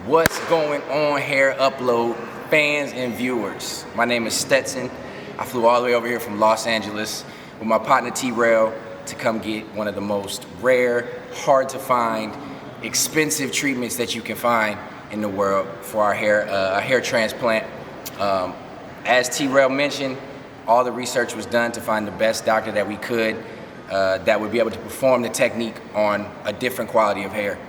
What's going on, Hair Upload fans and viewers? My name is Stetson. I flew all the way over here from Los Angeles with my partner T-Rail to come get one of the most rare, hard to find, expensive treatments that you can find in the world for our hair, a hair transplant. As T-Rail mentioned, all the research was done to find the best doctor that we could that would be able to perform the technique on a different quality of hair.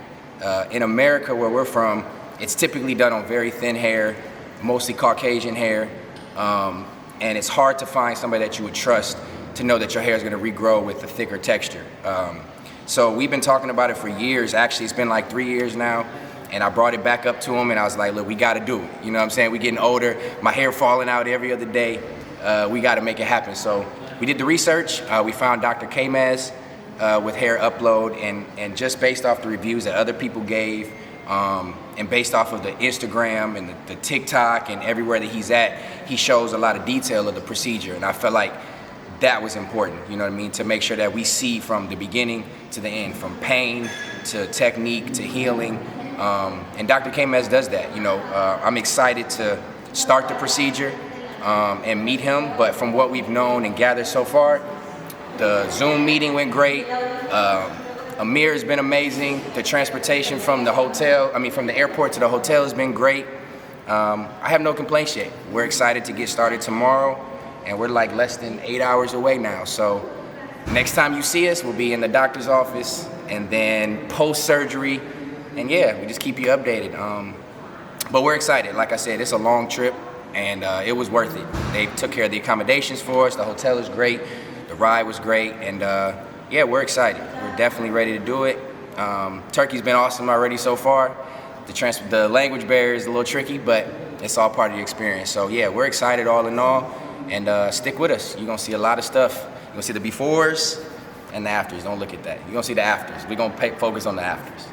In America, where we're from, it's typically done on very thin hair, mostly Caucasian hair, and it's hard to find somebody that you would trust to know that your hair is going to regrow with a thicker texture. So we've been talking about it for years. Actually, it's been like 3 years now, and I brought it back up to him, and I was like, look, we got to do it. You know what I'm saying? We're getting older. My hair falling out every other day. We got to make it happen. So we did the research. We found Dr.Caymaz with Hair Upload, and just based off the reviews that other people gave, and based off of the Instagram and the TikTok and everywhere that he's at, he shows a lot of detail of the procedure, and I felt like that was important, you know what I mean, to make sure that we see from the beginning to the end, from pain to technique to healing, and Dr. Caymaz does that. You know, I'm excited to start the procedure and meet him, but from what we've known and gathered so far, the Zoom meeting went great. Amir has been amazing. The transportation from the hotel, from the airport to the hotel has been great. I have no complaints yet. We're excited to get started tomorrow, and we're like less than 8 hours away now. So next time you see us, we'll be in the doctor's office, and then post-surgery, and yeah, we just keep you updated. But we're excited. Like I said, it's a long trip, and it was worth it. They took care of the accommodations for us. The hotel is great. The ride was great, and yeah, we're excited. We're definitely ready to do it. Turkey's been awesome already so far. The language barrier is a little tricky, but it's all part of the experience. So yeah, we're excited all in all, and stick with us. You're gonna see a lot of stuff. You're gonna see the befores and the afters. Don't look at that. You're gonna see the afters. We're gonna focus on the afters.